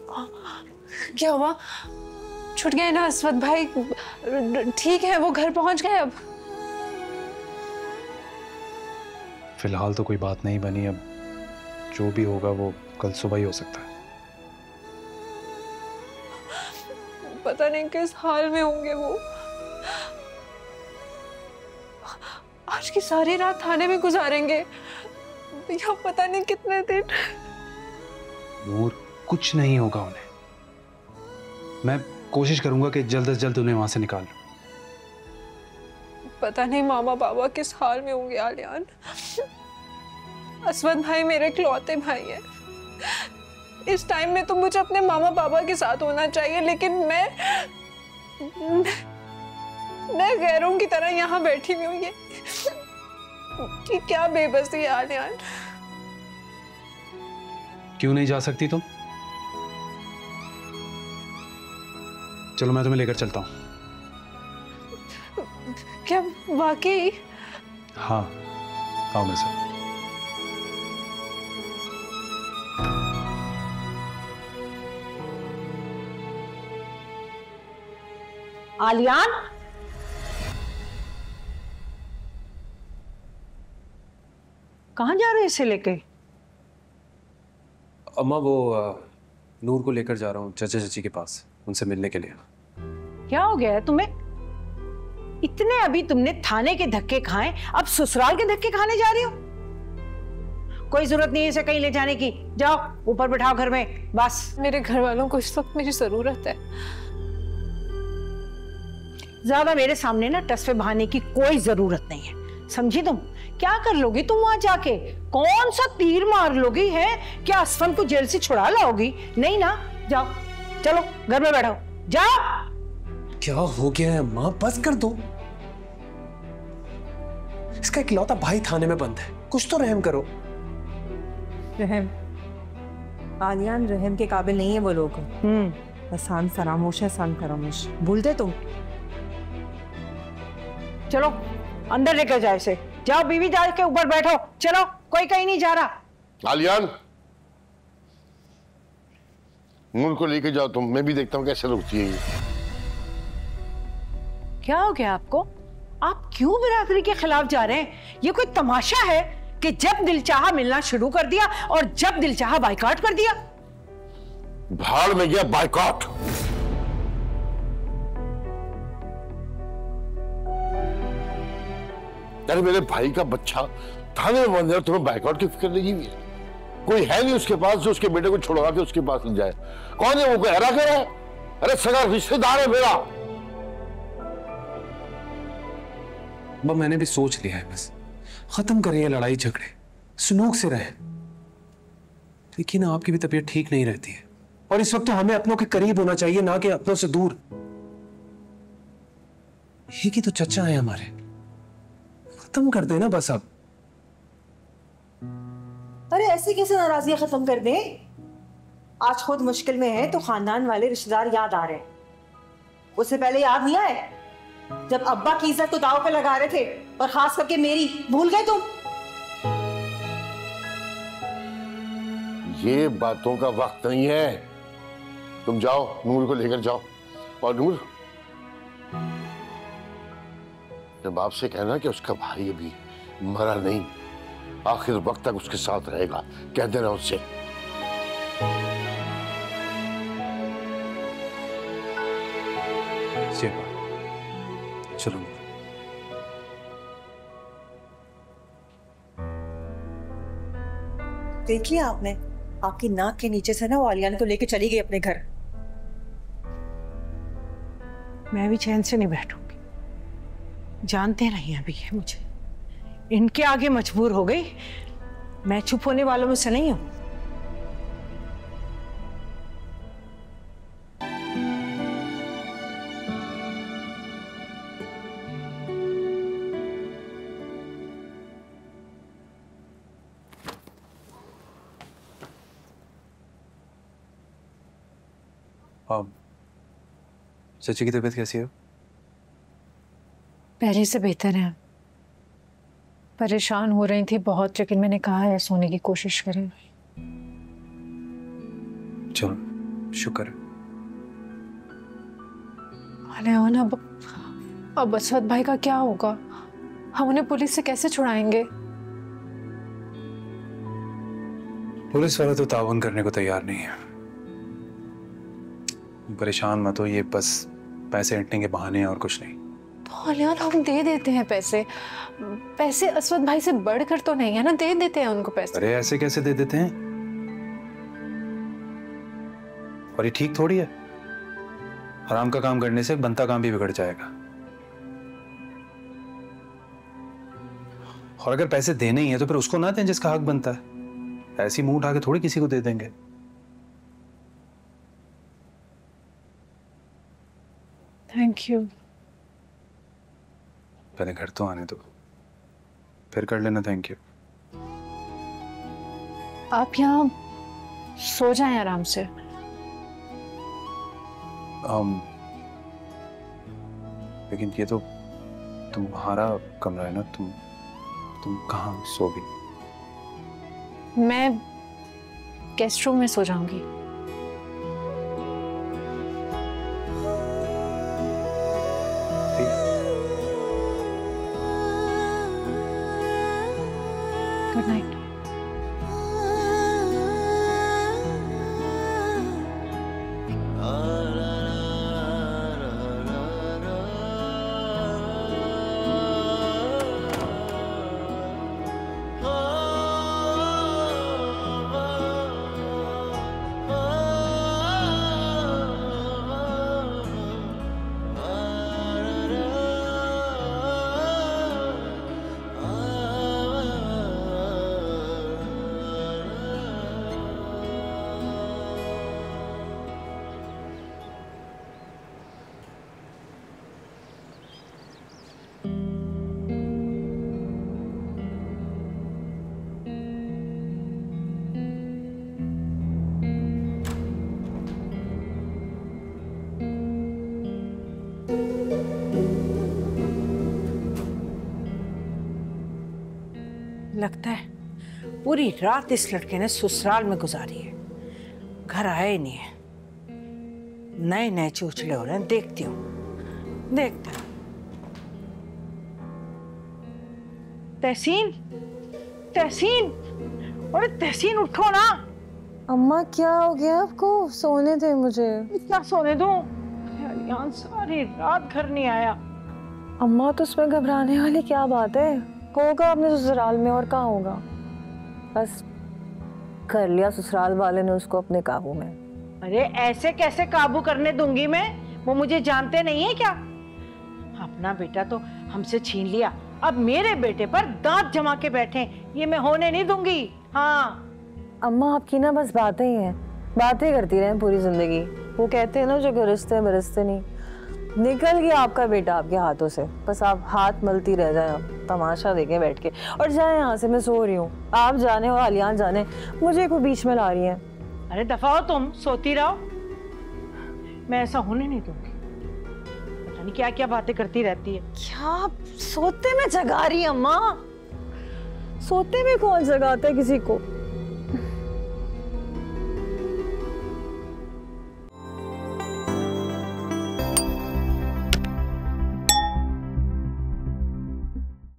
क्या हुआ? छूट गए ना अस्वद भाई? ठीक है, वो घर पहुंच गए अब? फिलहाल तो कोई बात नहीं बनी। अब जो भी होगा वो कल सुबह ही हो सकता है। पता नहीं किस हाल में होंगे वो। आज की सारी रात थाने में गुजारेंगे या पता नहीं कितने दिन। नूर, कुछ नहीं होगा उन्हें। मैं कोशिश करूंगा कि जल्द से जल्द उन्हें वहां से निकाल लूं। पता नहीं मामा बाबा किस हाल में होंगे आलियान। अस्वद भाई मेरे इकलौते भाई हैं। इस टाइम में तो मुझे अपने मामा बाबा के साथ होना चाहिए, लेकिन मैं गैरों की तरह यहाँ बैठी हुई हूँ। ये कि क्या बेबसी है आलियान। क्यों नहीं जा सकती तुम? चलो मैं तुम्हें लेकर चलता हूँ। क्या वाकई? हाँ, आओ मेरे साथ। आलियान, कहाँ जा रहे हैं इसे लेके? अम्मा वो नूर को लेकर जा रहा हूँ चाचा चाची के पास, उनसे मिलने के लिए। क्या हो गया है तुम्हें? इतने अभी तुमने थाने के धक्के खाए, अब ससुराल के धक्के खाने जा रही हो? कोई जरूरत नहीं है इसे कहीं ले जाने की। जाओ ऊपर बैठाओ घर में बस। मेरे घर वालों को इस वक्त मेरी जरूरत है। ज्यादा मेरे सामने ना टस पे बहाने की कोई जरूरत नहीं है, समझी तुम? क्या कर लोगी तुम वहां जाके? कौन सा तीर मार लोगी है? क्या असफन को जेल से छुड़ा लाओगी? नहीं ना। जाओ, चलो घर में बैठो, जाओ। क्या हो गया है अम्मा? बस कर दो। इसका इकलौता भाई थाने में बंद है, कुछ तो रहम करो। रहम? आलियान, रहम के काबिल नहीं है वो लोग। आसान फरामोश है, आसान फरामोश। भूल दे तुम। चलो अंदर लेकर जाए इसे। जाओ बीवी, जाके ऊपर बैठो। चलो, कोई कहीं नहीं जा रहा। आलियान, नूर को लेके जाओ तुम, मैं भी देखता हूँ कैसे रुकती है ये। क्या हो गया आपको? आप क्यों बिरादरी के खिलाफ जा रहे हैं? ये कोई तमाशा है कि जब दिल चाहा मिलना शुरू कर दिया और जब दिल चाहा बायकॉट कर दिया? भाड़ में गया बायकॉट। अरे मेरे भाई का बच्चा थाने में बंद है, तुम्हें बायकॉट की फिक्र लगी हुई है? कोई है नहीं उसके पास जो उसके बेटे को छुड़वा के उसके पास ले जाए। कौन है वो? कोई हरा कर है? अरे सगा रिश्तेदार है मेरा। मैंने भी सोच लिया है, बस खत्म करें ये लड़ाई झगड़े, सुनूक से रहे। देखिए ना, आपकी भी तबीयत ठीक नहीं रहती है और इस वक्त तो हमें अपनों के करीब होना चाहिए, ना कि अपनों से दूर। ये की तो चचा है हमारे, खत्म कर देना बस अब। अरे ऐसे कैसे नाराजगी खत्म कर दें? आज खुद मुश्किल में है तो खानदान वाले रिश्तेदार याद आ रहे हैं। उससे पहले याद नहीं आए जब अब्बा की इज्जत को दांव पे लगा रहे थे, और खास करके मेरी? भूल गए तुम? ये बातों का वक्त नहीं है। तुम जाओ, नूर को लेकर जाओ। और नूर, जब आपसे कहना कि उसका भाई अभी मरा नहीं, आखिर वक्त तक उसके साथ रहेगा, कह देना उससे। चलो देख लिया आपने? आपकी नाक के नीचे से ना वो आलियान को लेके चली गई अपने घर। मैं भी चैन से नहीं बैठूंगी। जानते नहीं अभी है मुझे, इनके आगे मजबूर हो गई। मैं चुप होने वालों में से नहीं हूं। चाची की तबीयत कैसी है? पहले से बेहतर है। परेशान हो रही थी बहुत, लेकिन मैंने कहा है सोने की कोशिश करें। चलो शुक्र है। अलेन, अब असद भाई का क्या होगा? हम उन्हें पुलिस से कैसे छुड़ाएंगे? पुलिस वाले तो ताउन करने को तैयार नहीं है। परेशान मत हो, ये बस पैसे ऐंठने के बहाने हैं और कुछ नहीं। तो अलेन, हम दे देते हैं पैसे। पैसे असद भाई से बढ़कर तो नहीं है ना, दे देते हैं उनको पैसे। अरे ऐसे कैसे दे देते हैं? और ये ठीक थोड़ी है। हराम का काम करने से बनता काम भी बिगड़ जाएगा। और अगर पैसे देने ही है तो फिर उसको ना दें जिसका हक बनता है। ऐसी मुंह उठा के थोड़ी किसी को दे देंगे। Thank you. पहले घर तो आने दो, फिर कर लेना थैंक यू। आप यहाँ सो जाएं आराम से। लेकिन ये तो तुम्हारा कमरा है ना, तुम कहाँ सोगी? मैं गेस्ट रूम में सो जाऊंगी। Good night. लगता है पूरी रात इस लड़के ने ससुराल में गुजारी है, घर आया ही नहीं है। नए नए चोचले हो रहे हैं, देखती हूँ, देखते हैं। तहसीन, तहसीन, अरे तहसीन उठो ना। अम्मा क्या हो गया आपको? सोने थे मुझे। इतना सोने दूं? अलियान सारी रात घर नहीं आया। अम्मा तो उसमें घबराने वाली क्या बात है? होगा अपने ससुराल में, और कहाँ होगा। बस कर लिया ससुराल वाले ने उसको अपने काबू में। अरे ऐसे कैसे काबू करने दूंगी मैं? वो मुझे जानते नहीं है क्या? अपना बेटा तो हमसे छीन लिया, अब मेरे बेटे पर दांत जमा के बैठे, ये मैं होने नहीं दूंगी। हाँ अम्मा आपकी ना बस बातें ही हैं, बातें करती रहें पूरी जिंदगी। वो कहते हैं ना जो गरजते हैं बरसते नहीं। निकल गया आपका बेटा आपके हाथों से, बस आप हाथ मलती रह जाए, आप तमाशा देखें बैठ के और जाए यहाँ से। मैं सो रही हूँ, आप जाने और अलियान जाने, मुझे को बीच में ला रही हैं। अरे दफा हो तुम, सोती रहो, मैं ऐसा होने नहीं दूंगी। पता नहीं क्या क्या बातें करती रहती है। क्या सोते में जगा रही अम्मा? सोते में कौन जगाता है किसी को?